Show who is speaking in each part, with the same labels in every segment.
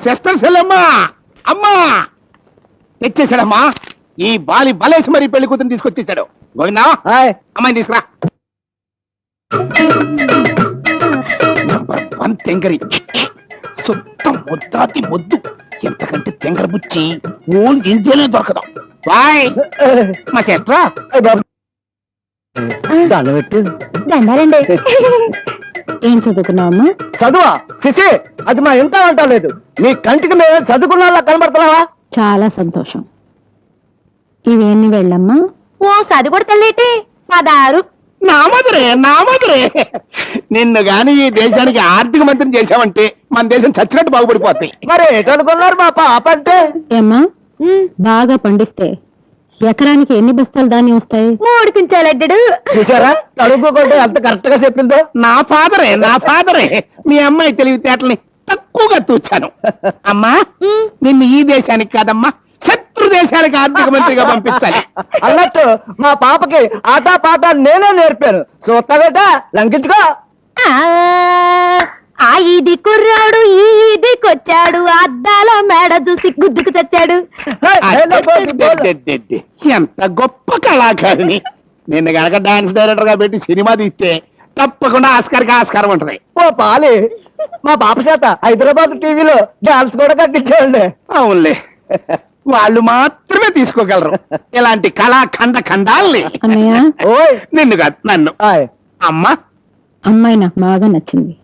Speaker 1: Sister సెల్లమ్మా అమ్మా తెచ్చేసాడమ్మా. ఈ Bali బలేసి మరి పెళ్లి కూతురు తీసుకొచ్చేసాడు. గోవిందా అమ్మాయిని తీసుకురా. నంబర్ 1 తెంగరి, సొంత ముద్దాతి ముద్దు. ఎంతకంటే తెంగర బుచ్చి ఓన్ ఇండియాలో దొరకదు. బాయ్ మా సిస్టర్.
Speaker 2: దండాలండి. ఏం చదువుకున్నావమ్మా?
Speaker 3: చదువా శిశి, అది మా ఇంత అంటలేదు. నీ కంటికి మేము చదువుకున్నా కనబడుతున్నావా?
Speaker 2: చాలా సంతోషం. ఇవేన్ని వెళ్ళమ్మా. ఓ సది కూడా తెల్లేటి 16.
Speaker 1: నా మధురే నిన్ను గాని ఈ దేశానికి ఆర్థిక మంత్రిని చేశావంటే మన దేశం చచ్చినట్టు బాగుపడిపోతాయి.
Speaker 3: మరి ఏటనుకున్నారు మా పాప అంటే?
Speaker 2: ఏమ్మా, బాగా పండిస్తే ఎకరానికి ఎన్ని బస్తాలు ధాన్యం వస్తాయి? 3 క్వింటాలెడ్డడు.
Speaker 3: చూసారా తడుపుకుంటే ఎంత కరెక్ట్ గా చెప్పిందో.
Speaker 1: నా ఫాదరే మీ అమ్మాయి తెలివితేటల్ని తక్కువగా తూచాను. అమ్మా నిన్ను ఈ దేశానికి కాదమ్మా శత్రు దేశానికి ఆర్థిక మంత్రిగా పంపించాలి.
Speaker 3: అన్నట్టు మా పాపకి ఆటా పాట నేనే నేర్పాను. చూస్తావేట లంకించుకో.
Speaker 2: ఆ ఇది కుర్రాడు ఈ ఇదికొచ్చాడు, అద్దాల మేడ చూసి గుద్దుకు తెచ్చాడు.
Speaker 1: ఎంత గొప్ప కళాకారిని. నిన్ను గనక డాన్స్ డైరెక్టర్ గా పెట్టి సినిమా తీస్తే తప్పకుండా ఆస్కార్కి ఆస్కారం ఉంటది.
Speaker 3: ఓ పాలి, మా పాప చేత హైదరాబాద్ టీవీలో డాన్స్ కూడా కట్టించాండి.
Speaker 1: అవునులే, వాళ్ళు మాత్రమే తీసుకోగలరు ఇలాంటి కళాఖండాల్ని.
Speaker 2: అన్నయ్య,
Speaker 3: ఓయ్
Speaker 1: నిన్ను కాదు నన్ను.
Speaker 3: ఆయ్.
Speaker 1: అమ్మా
Speaker 2: అమ్మాయి నాకు బాగా నచ్చింది.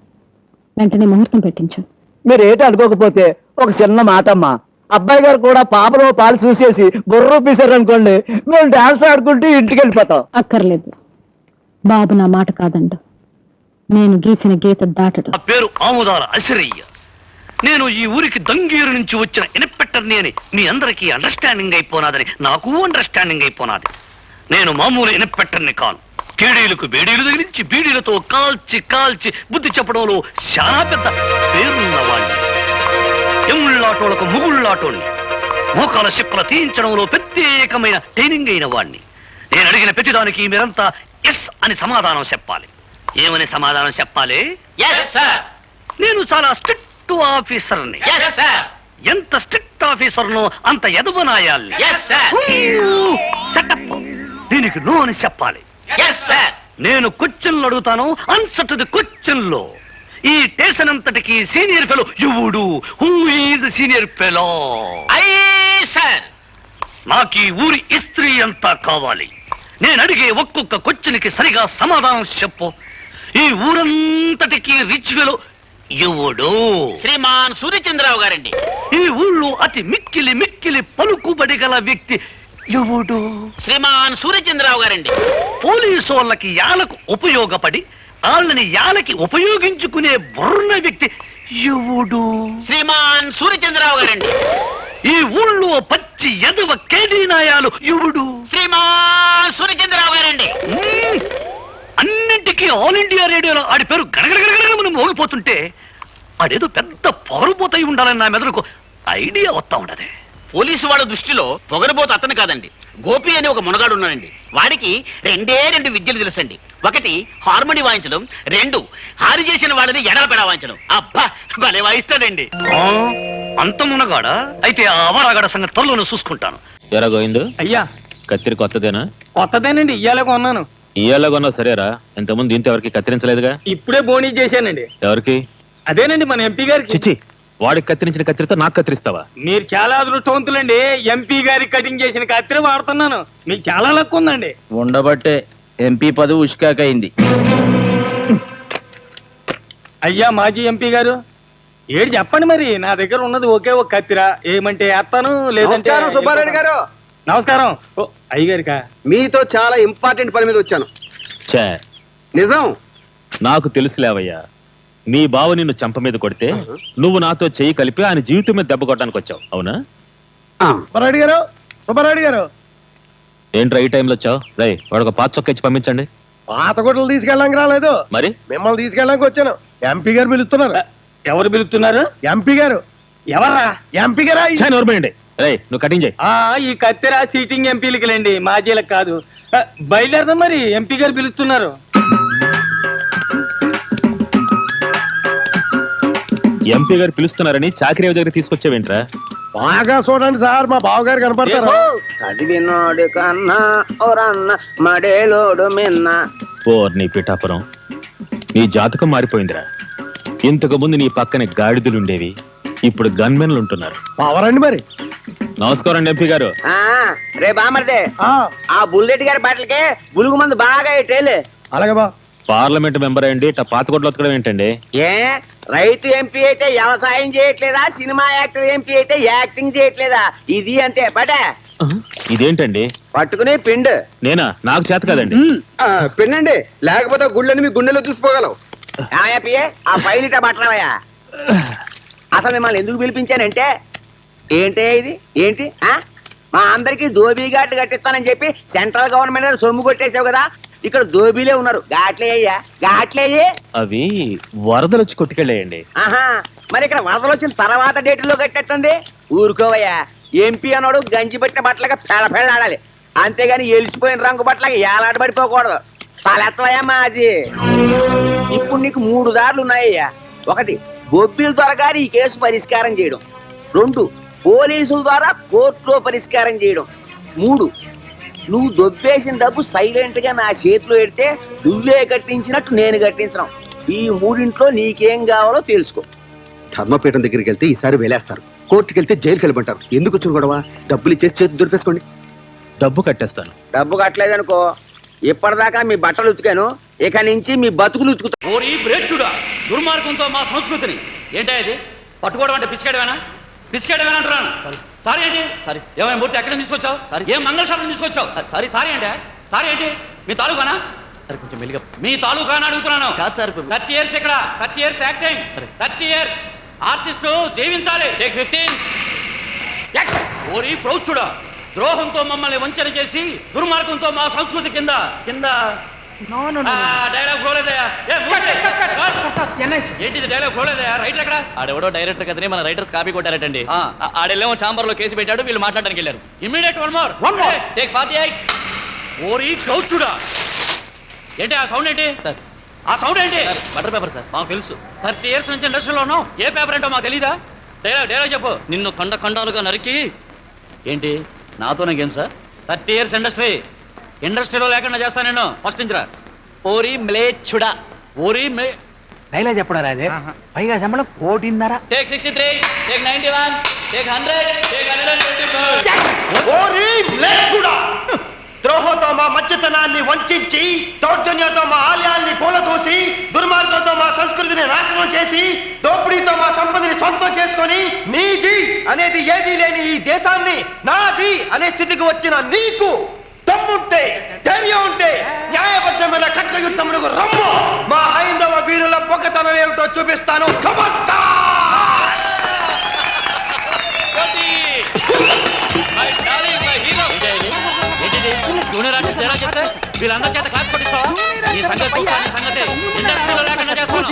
Speaker 2: వెంటనే ముహూర్తం పెట్టించు.
Speaker 3: మీరు ఏంటి అనుకోకపోతే ఒక చిన్న మాటమ్మా. అబ్బాయి గారు కూడా పాపలో పాలు చూసేసి బుర్రూపేశారు అనుకోండి, మేము డాన్స్ ఆడుకుంటూ ఇంటికి వెళ్ళిపోతాం.
Speaker 2: అక్కర్లేదు, బాబు నా మాట కాదండు. నేను గీసిన గీత దాటడు.
Speaker 4: నా పేరు ఆముదాల అసిరయ్య. నేను ఈ ఊరికి దంగీరు నుంచి వచ్చిన ఇన్స్పెక్టర్ని అని మీ అందరికీ అండర్స్టాండింగ్ అయిపోనాదని నాకు అండర్స్టాండింగ్ అయిపోనాది. నేను మామూలు ఇన్స్పెక్టర్ని కాను. కేడీలకు బేడీలు తగిలించి బీడీలతో కాల్చి కాల్చి బుద్ధి చెప్పడంలో చాలా పెద్ద పేరున్నవాణ్ణి. ఎముళ్ళాటోళ్లకు ముగుళ్ళాటోణ్ణి. మోకాల శిప్పల తీయించడంలో ప్రత్యేకమైన ట్రైనింగ్ అయిన వాణ్ణి. నేను అడిగిన ప్రతిదానికి మీరంతా ఎస్ అని సమాధానం చెప్పాలి. ఏమని సమాధానం చెప్పాలి? నేను చాలా స్ట్రిక్ట్ ఆఫీసర్ని. ఎంత స్ట్రిక్ట్ ఆఫీసర్ను అంత ఎదవనాయాల్ని. సెటప్. దీనికి నో అని చెప్పాలి. నేను క్వశ్చన్లు అడుగుతాను, ఆన్సర్ టు ది క్వశ్చన్లో. ఈ స్టేషన్ అంతటికి సీనియర్ ఫెలో ఎవడు? Who is senior fellow? నాకు ఈ ఊరి ఇస్త్రీ అంతా కావాలి. నేను అడిగే ఒక్కొక్క క్వశ్చన్కి సరిగా సమాధానం చెప్పు. ఈ ఊరంతటికి రిచ్ ఫెలో ఎవడు?
Speaker 5: శ్రీమాన్ సూర్యచంద్రరావు గారండి.
Speaker 4: ఈ ఊళ్ళో అతి మిక్కిలి మిక్కిలి పలుకుబడి గల వ్యక్తి ఎవడు?
Speaker 5: శ్రీమాన్ సూర్యచంద్రరావు గారండి.
Speaker 4: పోలీసు వాళ్ళకి యాలకు ఉపయోగపడి వాళ్ళని యాలకి ఉపయోగించుకునే బుర్ర వ్యక్తి ఎవడు?
Speaker 5: శ్రీమాన్ సూర్యచంద్రరావు గారండి.
Speaker 4: ఈ ఊళ్ళో పచ్చి ఎదవ కేడీనాయాలు ఎవడు?
Speaker 5: శ్రీమాన్ సూర్యచంద్రరావు గారండి.
Speaker 4: అన్నింటికీ ఆల్ ఇండియా రేడియోలో ఆడి పేరు గడగడగడగడ మోగిపోతుంటే ఆడేదో పెద్ద పొగరుపోతాయి ఉండాలని నా మెదడుకు ఐడియా వస్తా ఉండదు.
Speaker 5: పోలీసు వాళ్ళ దృష్టిలో పొగరబోతు అతను కాదండి, గోపి అని ఒక మునగాడు ఉన్నాడండి. వాడికి 2 విద్యలు తెలుసండి. 1 హార్మోని వాయించడం, 2 హారి చేసిన వాళ్ళని ఎడలపెడా వాయించడం. అబ్బా భలే వాయిస్తాడండి.
Speaker 4: అంత మునగాడా? అయితే ఆ అవరాగాడ సంగతి త్వరలోనే చూసుకుంటాను.
Speaker 6: ఎరా గోవిందు,
Speaker 7: అయ్యా
Speaker 6: కత్తిరి కొత్తదేనా?
Speaker 7: కొత్తదేనండి, ఇయ్యాలే కొన్నాను.
Speaker 6: ఇయ్యాల కొన్నావు సరేరా. ఇంతకుముందు దీంతో ఎవరికి కత్తిరించలేదుగా?
Speaker 7: ఇప్పుడే బోనీ చేశానండి.
Speaker 6: ఎవరికి?
Speaker 7: అదేనండి మన ఎంపీ గారికి.
Speaker 6: చిచ్చి, వాడికి కత్తిరించిన కత్తిరితో నాకు కత్తిరిస్తావా?
Speaker 7: మీరు చాలా అదృష్టవంతులండి. ఎంపీ గారికి కటింగ్ చేసిన కత్తిరి వాడుతున్నాను. మీకు చాలా లక్ ఉందండి.
Speaker 3: ఉండబట్టే ఎంపీ పదవి ఉష్కాకైంది.
Speaker 7: అయ్యా మాజీ ఎంపీ గారు, ఏడు చెప్పండి మరి. నా దగ్గర ఉన్నది ఒకే ఒక కత్తిరా. ఏమంటే వేస్తాను, లేదంటే.
Speaker 3: సుబ్బారెడ్డి గారు
Speaker 7: నమస్కారం. ఓ అయ్యగారికా?
Speaker 3: మీతో చాలా ఇంపార్టెంట్ పని మీద వచ్చాను.
Speaker 6: చే,
Speaker 3: నిజం.
Speaker 6: నాకు తెలుసులేవయ్యా. మీ బావ నిన్ను చంప మీద కొడితే నువ్వు నాతో చెయ్యి కలిపి ఆయన జీవితం మీద దెబ్బ కొట్టడానికి వచ్చావు, అవునా?
Speaker 3: సుబ్బారెడ్డి గారు
Speaker 6: ఏంట్రా ఈ టైంలో వచ్చావు? రై, వాడు ఒక పాత చొక్క ఇచ్చి పంపించండి.
Speaker 3: పాత గుడ్డలు తీసుకెళ్ళడానికి రాలేదు,
Speaker 6: మరి
Speaker 3: మిమ్మల్ని తీసుకెళ్ళడానికి వచ్చాను. ఎంపీ గారు పిలుస్తున్నారు.
Speaker 7: ఎవరు పిలుస్తున్నారు?
Speaker 3: ఎంపీ గారు.
Speaker 7: ఎవరా?
Speaker 3: ఎంపీ గారా?
Speaker 6: నోర్మేయండి. రై, నువ్వు కటింగ్ చేయి.
Speaker 7: ఈ కత్తెర సీటింగ్ ఎంపీలకి లేండి, మాజీలకు కాదు. బయలుదేరదాం మరి, ఎంపీ గారు పిలుస్తున్నారు.
Speaker 6: ఎంపీ గారు పిలుస్తున్నారని చాకరీ దగ్గర తీసుకొచ్చావేంట్రా?
Speaker 1: బాగా చూడండి సార్, మా బావగారు కనపడతారు.
Speaker 8: చదివినోడు కన్నా ఓరన్న మడేలోడు మిన్న.
Speaker 6: ఓ నీ పిఠాపురం, నీ జాతకం మారిపోయిందిరా. ఇంతకు ముందు నీ పక్కన గాడిదలుండేవి, ఇప్పుడు గన్మెన్లు ఉంటున్నారు.
Speaker 1: పవరండి మరి.
Speaker 6: నమస్కారం అండి ఎంపీ గారు.
Speaker 8: రే బామర్దే, ఆ బుల్లెట్ గారి బట్టలకే బులుగు మందు బాగా ఇట్టేలే.
Speaker 1: అలాగే బా.
Speaker 6: పార్లమెంట్ మెంబర్ అండి, ఇట్లా పాతకొట్లు వతకడం ఏంటండి?
Speaker 8: ఏ రైతు ఎంపీ అయితే వ్యవసాయం చేయట్లేదా, సినిమా యాక్టర్ ఎంపీ అయితే యాక్టింగ్ చేయట్లేదా? ఇది అంతే పట.
Speaker 6: ఇదేంటండి?
Speaker 8: పట్టుకుని పిండు.
Speaker 6: నేనా? నాకు చేత కదండి.
Speaker 1: పెళ్ళండి, లేకపోతే గుళ్ళని మీ గుండెలో చూసిపోగలవు.
Speaker 8: ఆ పైలిట బట్టలవయ్యా. అసలు మిమ్మల్ని ఎందుకు పిలిపించానంటే, ఏంటే ఇది ఏంటి మా అందరికి దోబీ ఘాట్లు కట్టిస్తానని చెప్పి సెంట్రల్ గవర్నమెంట్ సొమ్ము కొట్టేసావు కదా, ఇక్కడ దోబీలే ఉన్నారు. ఘాట్లేయ్యా ఘాట్లేయే.
Speaker 6: అవి వరదలు వచ్చి కొట్టుకెళ్ళేయండి.
Speaker 8: ఆహా, మరి ఇక్కడ వరదలు వచ్చిన తర్వాత డేట్లో కట్టేస్తుంది. ఊరుకోవయ్యా, ఎంపీ అన్నాడు గంజి పెట్టిన బట్టలుగా పెళ్ళాడాలి, అంతేగాని ఎలిసిపోయిన రంగు బట్టలకి ఏలాడబడిపోకూడదు. తలెత్తవయ్యా మాజీ. ఇప్పుడు నీకు 3 దారులు ఉన్నాయ్యా. 1, బొబ్బిల ద్వారా ఈ కేసు పరిష్కారం చేయడం. 2, పోలీసుల ద్వారా కోర్టులో పరిష్కారం చేయడం. 3, నువ్వు దొబ్బేసిన డబ్బు సైలెంట్ గా నా చేతిలో పెడితే నువ్వే కట్టించినట్టు నేను కట్టించడం. ఈ 3 నీకేం కావాలో తెలుసుకో.
Speaker 9: ధర్మపీఠం దగ్గరికి వెళ్తే ఈసారి వేలేస్తారు, కోర్టుకి వెళ్తే జైలుకి వెళ్ళమంటారు. ఎందుకు వచ్చిన గొడవ? డబ్బులు ఇచ్చేసి చేతి దులిపేసుకోండి.
Speaker 6: డబ్బు కట్టేస్తాను.
Speaker 8: డబ్బు కట్టలేదనుకో, ఇప్పటిదాకా మీ బట్టలు ఉతికాను, ఇక నుంచి మీ బతుకులు ఉతుకుతా.
Speaker 4: ఓరి బ్రేచుడా, దుర్మార్గంతో మా సంస్కృతిని ఏంటా ఇది? పట్టుకోవడం అంటే పిసికేయడమేనా? పిసికేయడమేనా అంటున్నాను. సారీ ఏంటి? సారీ ఏమైనా మూర్తి ఎక్కడ తీసుకొచ్చావు? ఏం మంగళశాలను తీసుకొచ్చావు? సారీ సారీ అంటే సారీ ఏంటి? మీ తాలూకానా? సరే కొంచెం మెల్లిగా. మీ తాలూకానా అడుగుతున్నాను. కాదు సార్, 30 years ఇక్కడ, 30 years యాక్టింగ్, 30 years ఆర్టిస్టు జీవించాలి. టేక్ 15. ఓరి ప్రౌచుడా, ద్రోహంతో మమ్మల్ని వంచన చేసి దుర్మార్గంతో మా సంస్కృతి కింద డైలాగ్ పోలేదయా? ఏంటిది డైలాగ్ పోలేదయా? రైటర్ ఎక్కడ?
Speaker 10: ఆడెవడో డైరెక్టర్ కదని మన రైటర్స్ కాపీ కొట్టారటండి. ఆడెల్లేమో చాంబర్ లో కేసు పెట్టాడు, వీళ్ళు మాట్లాడడానికి వెళ్ళారు.
Speaker 4: Immediate one more
Speaker 10: take 48.
Speaker 4: ఓరి క్రౌచుడా, ఏంటి ఆ సౌండ్ ఏంటి?
Speaker 10: సార్
Speaker 4: ఆ సౌండ్ ఏంటి?
Speaker 10: Butter paper sir.
Speaker 4: మాకు తెలుసు, 30 years నుంచి ఇండస్ట్రీలో ఉన్నాం. ఏ పేపర్ ఏంటో మాకు తెలీదా? డైలాగ్ చెప్పు.
Speaker 10: నిన్ను ఖండాలుగా నరికి.
Speaker 4: ఏంటి నాతోనే గేమ్ సార్? 30 years ఇండస్ట్రీలో లేకుండా చేస్తా నేను. ఫస్ట్ నుంచి రా.
Speaker 10: ఓరి మ్లేచ్చుడా.
Speaker 4: ఓరి మే
Speaker 3: డైలాగ్ చెప్పడా రాదే, పైగా శంబళం 1.5.
Speaker 10: టేక్ 63. టేక్ 91. టేక్ 100. టేక్ 125.
Speaker 11: ఓరి మ్లేచ్చుడా, ద్రోహంతో మా మధ్యతనాన్ని వంచి, దౌర్జన్యంతో మా ఆలయాల్ని కూలదోసి, దుర్మార్గంతో మా సంస్కృతిని నాశనం చేసి, దోపిడీతో మా సంపదని సొంతం చేసుకొని, నీది అనేది ఏదీ లేని ఈ దేశాన్ని నాది అనే స్థితికి వచ్చిన నీకు దమ్ముంటే, ధైర్యం ఉంటే న్యాయబద్ధమైన ఖడ్గ యుద్ధమునకు రమ్ము. మా హైందవ వీరుల పొగతనం ఏమిటో చూపిస్తాను.
Speaker 4: వీళ్ళందరి చేత క్లాస్ కొట్టిస్తావా? ఈ సంగతి ఇండస్ట్రీలో లేకుండా చేస్తాను.